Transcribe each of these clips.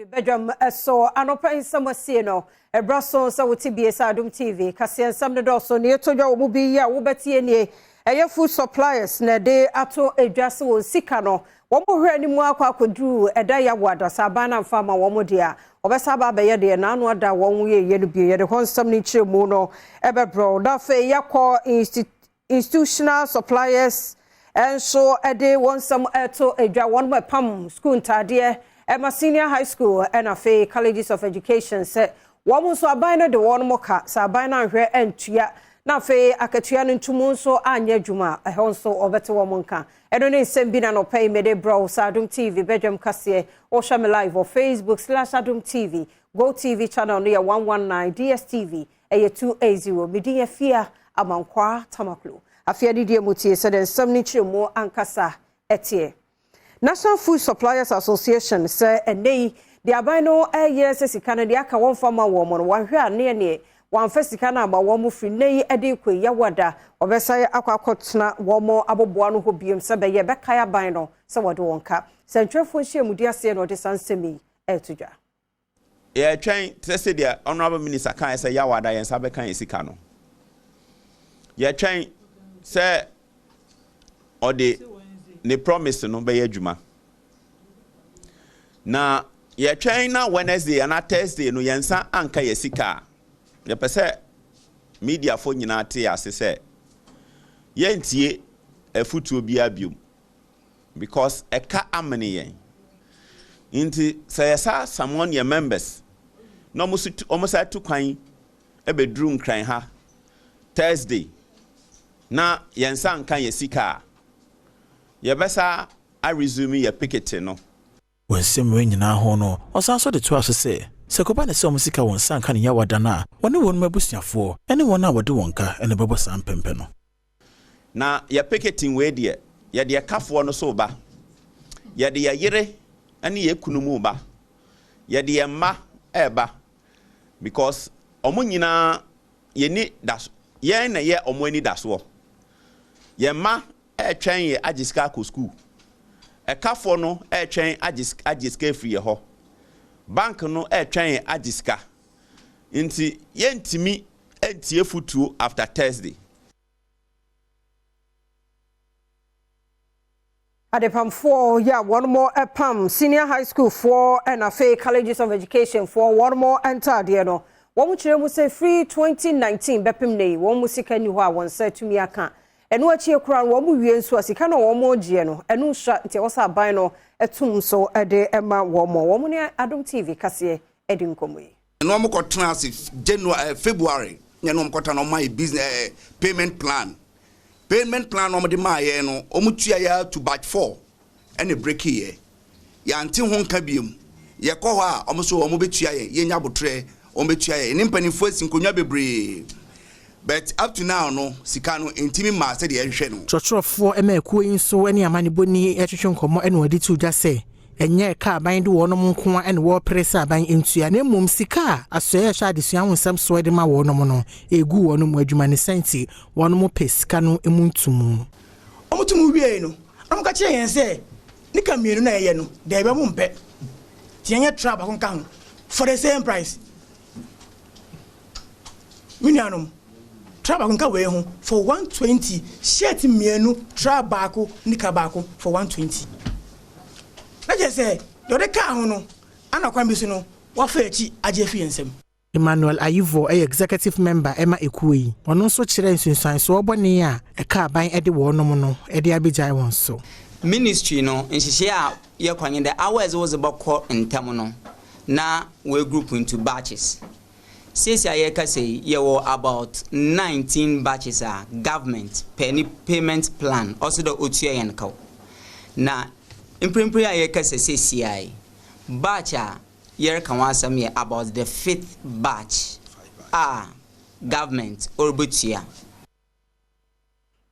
TV Badwam so anopa nsama sie no ebraso so wo TBS Adom TV kase nsam de so ne etodwa wo bi ya wo betie nie eye food suppliers na de ato edwase wo sika no wo mo hwe ni mu akwaduru eda ya wada saban na mfama wo mo dia obesaba abaye de na anu ada wo ye no bi ye de konsam ni chire mu no ebebro da fe yakọ institutional suppliers and so ede won some eto edwa won mo pam school ntade Emma Senior High School and a colleges of education said woman so abina de one moka sabina hwe entua na fe akatua no ntumu so anya dwuma ehon so obete woman ka eno ne nsem bi na no pay me de bro Adom TV Badwam kase o share me live on Facebook/Adom TV Go TV channel near 119 DSTV 280 media fia amankwa tamaklo afia didie mutie said nsem ni chiremu ankasa etie National Food Suppliers Association say enei the abino years sika de aka won fama wo mo wan hwe ane ne wan fa sika na ba wo mo fri nei ade kwe yawada obesai akwakotena wo mo aboboa no ho biem se be ye beka ya ban no se wode wonka sentwefo hyiamudi ase no de sansemi etudwa ye twen tese de honorable minister kan say yawada yen sa beka yen sika no ye twen se ode ne promise no be adwuma na ye twen na Wednesday and Thursday no yensa anka yesika ye pese media fo nyina te ase se yentie afutuo bia biom because eka amene yen inti say yesa someone your members no almost to kwan e bedru nkran ha Thursday na yensa anka yesika Yebesa I resume your picketing no. When Simwin na hono, was also the 12 say, Sekoba the Somusika won San Kanya Wadana, when one mebusia for, anyone our do wonka and the Bobo San Pempeno. Na your picketing way dear, ya dear Kafu no soba, ya dear Yere, and ye kunumuba, ya dear ma eba, because Omunina ye need that ye na ye omweni daswo. Ye ma twen ye agiska ko school e kafo no twen agiska free ho bank no twen ye agiska nti ye ntimi entie futuo after Thursday Adepam 4 yeah one more pam senior high school 4 and a colleges of education 4 one more enter there no one chire mu say free 2019 bepem nei one musika ni ho a won say tumi aka enu achi ekura wo mu wie nso asika na wo mo gie no enu sha nti wo sa ban no etum so ede ema wo mo ne Adom TV kase edi nkomo yi no mo kotena as January February nya no mo kota no my business payment plan no mo de ma ye no o mu tua ya to batch 4 ene break here ya nti ho nka biem ye ko ho a o mo so o mo betua ye nya botre o mo betua ye ni mpanifo asinkonwa bebre. But up to now, no, Sikano intimi ma said the Ensheno. Chotrofo Emeku in so any amaniboni etchon como and what did you just say? And ye car bind one monqua and war pressa buying into an emum sika, as so shall this young some swede ma wonomono, a goo on wedumani senti, one more pescano emuntumu. Omutumu bieno, I'm catching and say, Nika Miruna yeno, they won't bet. Tianya trap on count for the same price. Minianum. Traba kunka we ho for 120 shirt mienu trabako nikabako for 120 na je say yo de ka ho no anakwan bi so no wa fa echi ajefi ensem Emmanuel Ayivo executive member Emma Ekuyi ono so kire nsunsan so obone a e ka ban ede wo no no ede abejai won so ministry no nhihye a ye kwanye the hours was about ntam no na we group into batches. Since I say you were about 19 batches government payment plan also the OTA and cow. Now in primary I say CI batch year can want some about the 5th batch government or butia.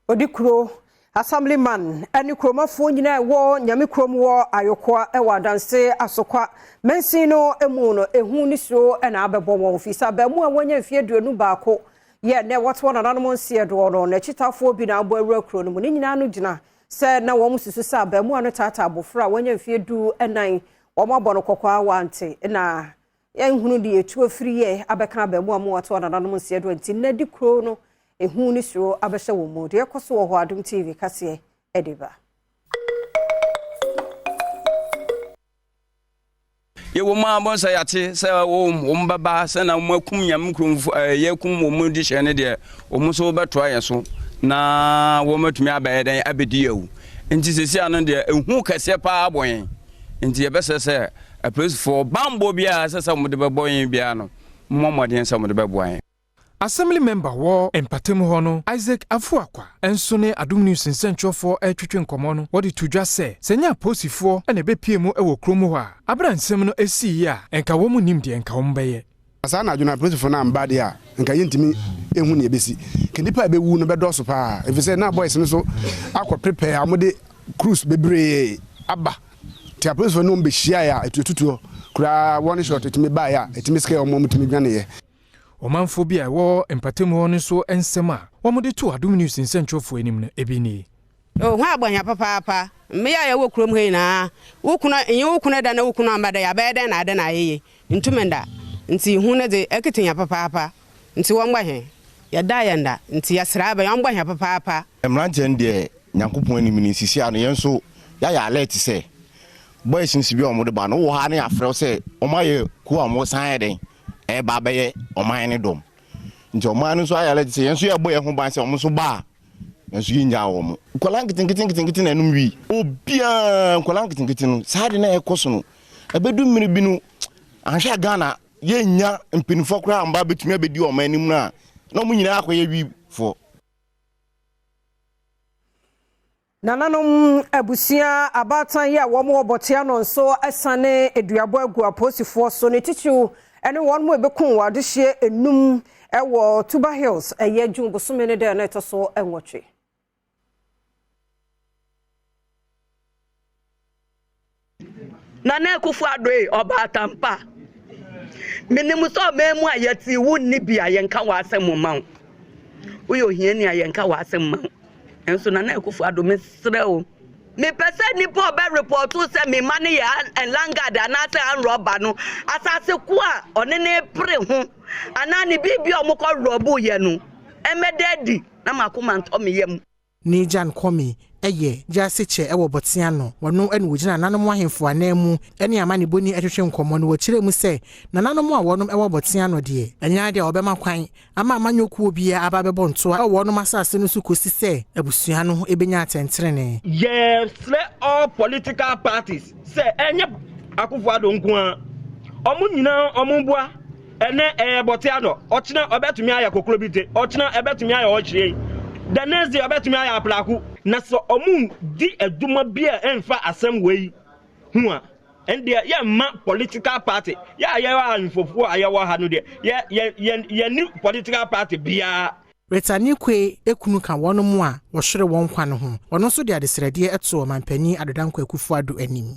Odikro Assemblyman any chromafo nyina wo nyame krom wo ayokwa e wadanse asokwa mensino emu no ehu ni so e na abebo wo ofisa ba mu awanya mfie duonu baako ye ne wotwo na nanom nsie do no na chitafo bi na abo awura kro no mu nyina no gina se na wo mususu sa ba mu ano tata abofra wanya mfie du enan omo abono kokwa wante na yenhunu de etu afiri ye abeka abamu amu wato nananom nsiedo nti na di kro no ehu ni suro abehye wo mu de koso wo ho Adom TV kase ediba ye wo ma bon sa yate sa wo mbaba sa na mo akum nyam kromfu ye kum wo mu di hye de wo mu so beto aye so na wo matumi abaye den abedi yawu nti sesi anu de ehu kase pa abon nti ye besese a place for bambo bia sesa mo de beboyin bia no momodin sa mo de beboyin. Assembly member wo empatem ho no Isaac Afuakwa enso ne Adom News nsentwofo etwetwe nkomo no wo de tudwa se senya posifo ene bepie mu ewo kromo ho a abransem no esi ya enka wo mu nim de enka wo mbeye asa na adwuna posifo na mbade a enka yentimi ehu ne ebesi kenipa bewu no bedoso pa efise na boys no so akwa prepare amode cruise bebre aba tia posifo no mbehia ya etututuo kura one shot etimi ba ya etimi scale omo mutimi dwane ye omanfo bia wo empatem ho no so ensem a wo mode to Adom News nsentwofo enim na ebini ho agbanya papa me ya wo krom he na wo kuna da na wo kuna ambada ya ba da na ada na yeye ntumenda nti hu na de eketinya papa nti wo ngbahe ya da ya nda nti ya sra ba ya ngbahe papa emranje ndie nyankopon enim ni sisi ano yenso ya alert se boys nsi bi o mo de ba no wo ha na ya frɛ se o ma ye ku amo san den e ba ba ye o ma ne dom nti o ma no so ya alert se yenso ya boy ho ban se o mo so ba yenso yinya wo mo kolan kitin na num wi obia kolan kitin sa de na e koso no ebedu mmiri bi no anhwa Ghana yenya mpinifo kra amba betumi abedi o ma anim na mo nyina akoye wi fo nananom abusia abatan ya wo mo obotia no nso asane eduabo agu aposifo so ne tichu ene won mo ebekun wadehye enum ewo Tuba Hills eye djun bosome ne de na etoso enwotwe nana kufu adoe obatampa minimu so memu ayati wunni bia yenka wasem man uyo hieni ayenka wasem man enso nana kufu ado mesreo me pese ni po be report se me mane ya enlanga da na se an roba no asase ku a one ne pre ho ana ni bibia omko robu ye no emededi na makoma nto me yam ni Jan Komi eye jasiche ewo botiano wono ene wogina nanom ahemfo anamu ene amane boni etwetwe nkomo no wokire mu se nanom a wonom ewo botiano de enya de obema kwan ama amanyoku obia aba bebo nto a wonom asase no su kosi se abusua no ebenya atentrene yes all political parties se enye akufo adonku a omu nyina omubua ene botiano ochina obetumi aya kokoro bite ochina ebetumi aya ochire the next day obetumi aya aplaku na so omun di eduma bia enfa asem wei hu a ende ya ma political party ya anfofo ayawa ha no de ya ni political party bia retani kwe ekunu ka wono mu a wo hwere won kwa no ho wono so de adesrede eto mampani adodankwa akufu ado anim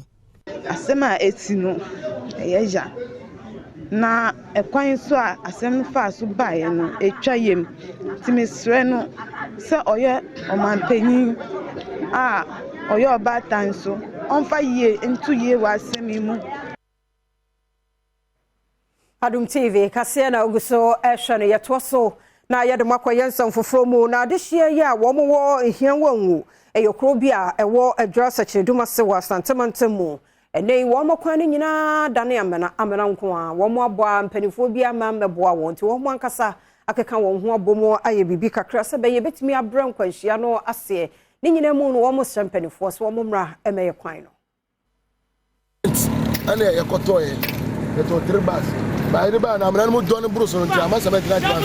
asem a eti no eyeja na ekwan so a asem fa so bae no etwa yem timisre no se oye omanpanyin a oye obatan so onfa ye ntu ye wa asem mu Adom TV kase na oguso ehwe ye toso na yede makoye nsam foforo mu na adehia ye a wo mo wo ehia wanwu eyokro bia ewo adwasa chireduma se wa santamantemu ene wo mo kwan nyina dane amena nko a wo mo aboa mpanifo bia ma meboa won ti wo mo ankasa akeka won ho abomo aye bibi kakra se be ye betimi abra nkwanhia no ase ni nyina mu no wo mo mpanifo so wo mo mra emeye kwan no ane yakotoye yeto tribas ba ide ba na amena mo don bruso no tia masa metra tia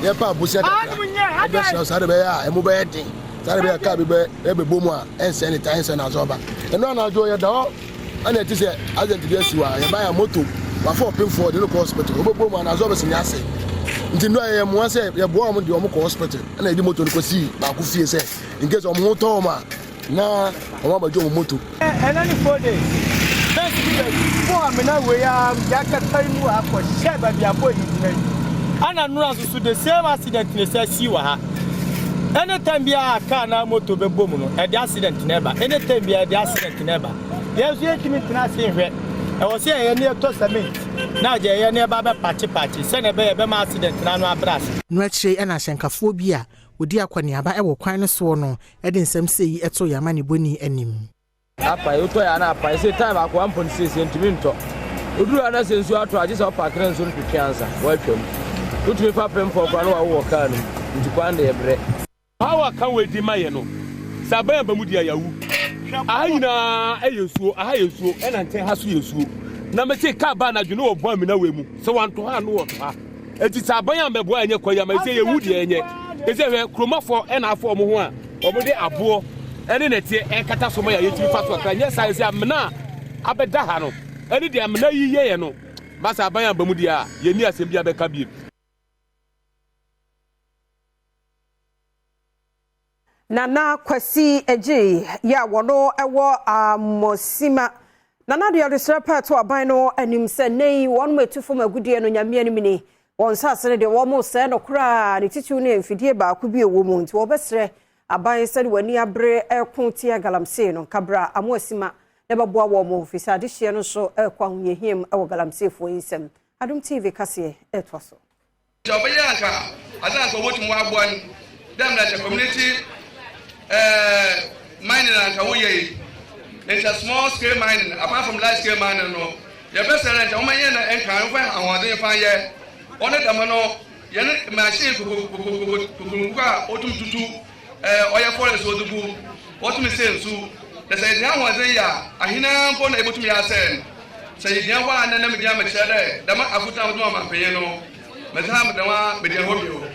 ye pa busia kakra be so sare be ya emu be yedin sare be ka be bomu a ense ni tan ense na zoba eno na jo ye da ana ti se agent bi asiwa ye ba ya moto wa for pin for the local hospital obomu na zoba sinya se nti no ye mo se ye bo am de o mo ko hospital ana di moto ko si ba ku fie se in case o mo to ma na o ma ba jo moto enani 4 days for amena we ya kai mu akọ sheba bia boy ni ana nura susu the same accident ne say si wa ha anytime bia car na moto be bom no e the accident never anytime bia the accident never Yes, you can not see it. I was here near Tostament. Now, Jay, near Baba Patchy, send a baby accident, and I'm brass. Nwachire na shenkaphobia odi akwaniaba ewo kwan no so no e de nsem sei eto yamani boni anim. Apa uto ya na apa say time akwa 1.6 ntimi nto. Oduru ana sensu ato age sa pa kran so ntwiansa wa twam. Utumi fa pem for kwa no wa wo ka no ntikwan de ebre. Hawa kan we di maye no. Saban ba mu di ayawu. Ahina eyesuo, ahayesuo e na nten haso yesuo. Na me say ka ba na dwene obo amina we mu. Se wanto ha no wo ha. Eti saban ya mbebo anye kwa ya me say yewu di enye. Ese we kromafo e na afo mo ho a. Obo de abo ene netie e kata so ma ya yetiri fa so akra nya sai se amna abeda ha no. Ene de amna yiye ye no. Ma saban ya bamu di a ye ni asem bia be ka bi. Nana Kwasi Eji ya wono ewo amosima Nana de resrapa to aban no anim se nei won metu fom agudie no nyame anim ni won sase de wo mo se no kra ne titu ne mfidie ba ku bi ewo mu nti wo besre aban se de wani abre ekon tia galamse no kabra amosima ne beboa wo mo ofisa de hye no so ekwa hu yehiem ewo galamse fo yinsem Adom TV kase etwaso Jobayanka azanka wotu wa agboan dem na community mining and Kawaii. It's a small scale mining, apart from large scale mining. No, the best range, Omayana and Kanwa, and what they find yet. On it, Amano, Yanet machine, Kukuka, Otum Tutu, Oya Forest, Odubu, Otum Sensu. The same was a year, Ahina, born able to be ascend. Say, Yawa and then Mediam Chade, Dama Afuta Mama Piano, Mazam Dama, Mediam.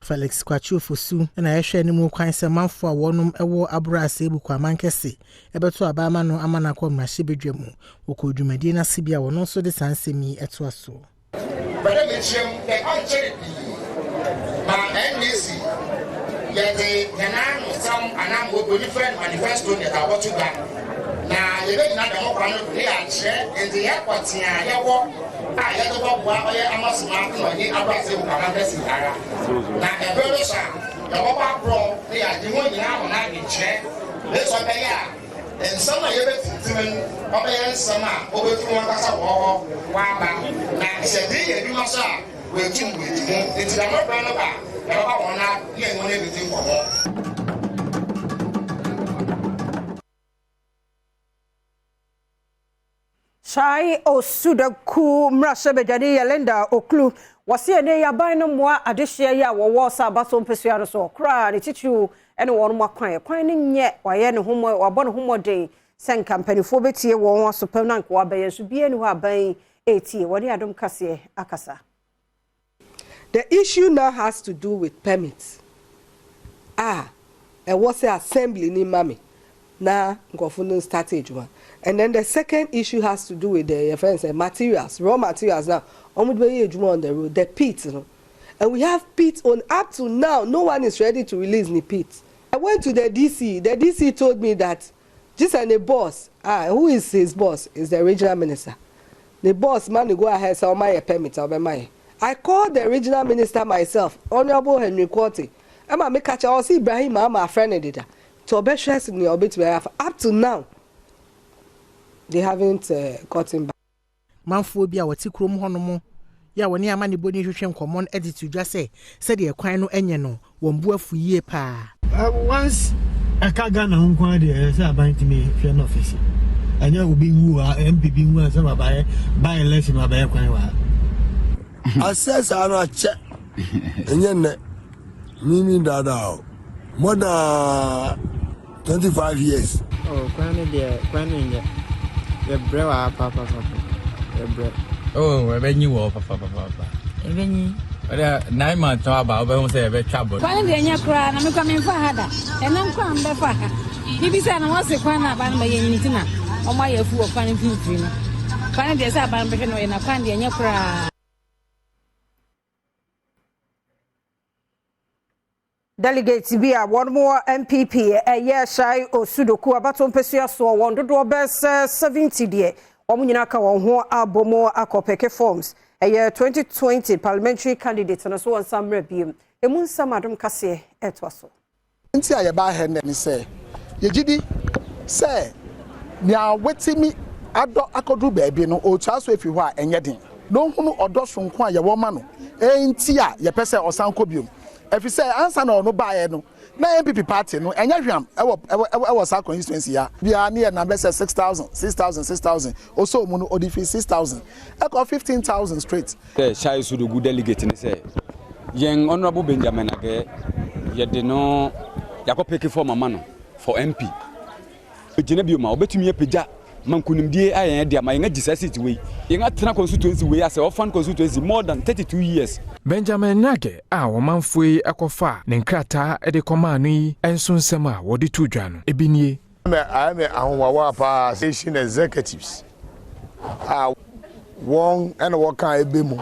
Felix Kwachu Fosu na ehwe ni mu kwan se manfo a wonum ewo abrase ebukwa mankese ebeto abama no amana kwa mrahye bedwam okodwumadi na sibia wono so de sansemi eto aso bada mechem e anche ma NDC yete yanano sam anam go different manifesto that I want to back na yebe na da mo kwa no de anche and the airport ya yawo a yeto bwa oye amasma no ni abrase ebukwa mankese ara na ebelo sa ya baba pro ne ya di ho nyina mo na nche le so be ya ensama ye betitimen obeyen sama obefu wan kasa wo wa ba na se di ye bi ma sa we tum we di mo enti da mo bra no ba ya baba wona ye ngo ne bi tin ko mo Chai Osudaku Mrashabejani Yalenda Oklu wasi ene ya ban no moa adehye ya wo sa baso mpesua so kra ne titu ene won mo kwan ne nye waye ne homo wabo ne homo den sen company fo betie won waso pem na nko abaye so bie ne ho aban etie wodi Adom kase akasa. The issue now has to do with permits. It was an assembly ni mami na nkofo no start ejuma. And then the second issue has to do with the materials, raw materials now. On the road, the pits, you know. And we have pits on up to now. No one is ready to release the pits. I went to the DC. The DC told me that just and the boss, who is his boss? Is the regional minister. The boss man go ahead so my permit I called the regional minister myself, Honorable Henry Kwoti. I'm a catch I see Ibrahim, my friend editor. To be stressed in your bit up to now. They haven't gotten back. Manfo bia wati krom honomo ya woni amane boni hwehwe nkomon attitude dwa se de kwan no enye no wombu afu yie pa once akaga na nkwa de se abantimi hwe no office anya obi wu MPP wu se baba by election baba kwan wa assess ana che enye ne mimi dada more than 25 years kwan de the brewa papa oh ebenyi wo papa ebenyi ada 9 months aba obe say ebe trouble kwan de nya kura na me kwa me fa hada enam kwa mbe fa ha bibi say na wose kwan na aba na ye nyiti na o ma ye fu o kwan mfimfiri no kwan de say aba mbe no ye na kwan de nya kura. Delegates be one more MPP Chai Osudaku abato mpesua so won dodo bes 70 die omunyina ka won ho abomo akopeke forms 2020 parliamentary candidate na so won samra biem emu nsam Adom kase etwaso nti aye ba he ne se ye gidi se nya wetimi ado akodu baabi no o chaso efi hɔ a enye den no hunu odo sonko a ye wo ma no enti a ye pese osanko biom efi say ansa na ono baaye no na MPP party no enye hwam ewo sa constituency ya bia na number say 6,000 also mu no odifi 6,000 eko 15,000 straight shai so the good delegate ni say yen honorable Benjamin Age ye de no yakopeke for mama no for MP ejina bioma obetumi apagya mankunimdie ayen dia ma yenga gisasity we yenga tena constituency we as ofan constituency more than 32 years. Benjamin Nage a womanfoi akofa ne nkrata e de koma no yi enso nsem a wodi to dwa no ebinie me ahonwawa pa station executives one and what kan ebemu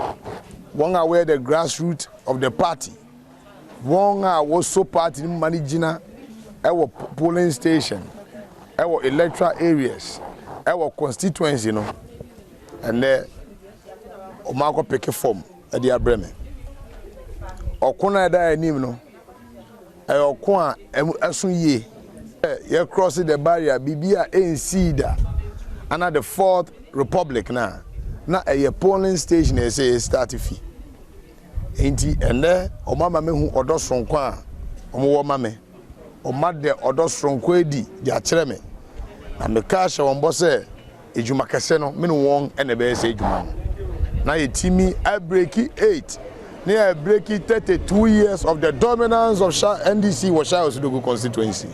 one are where the grassroots of the party one was so party managina our polling station our electoral areas our constituency no and there omako pick form at the abreme okuna da anim no okun asun ye you cross the barrier bibia ensida ana the Fourth Republic na a polling station e say start fee enti ene omama mehu odosronko a omwo mame omade odosronko edi ya kire me na me ka hye won bo se ejuma kese no me no won ene be se ejuma na yetimi I break 8 near breaking 32 years of the dominance of NDC was Shah Osudogu constituency.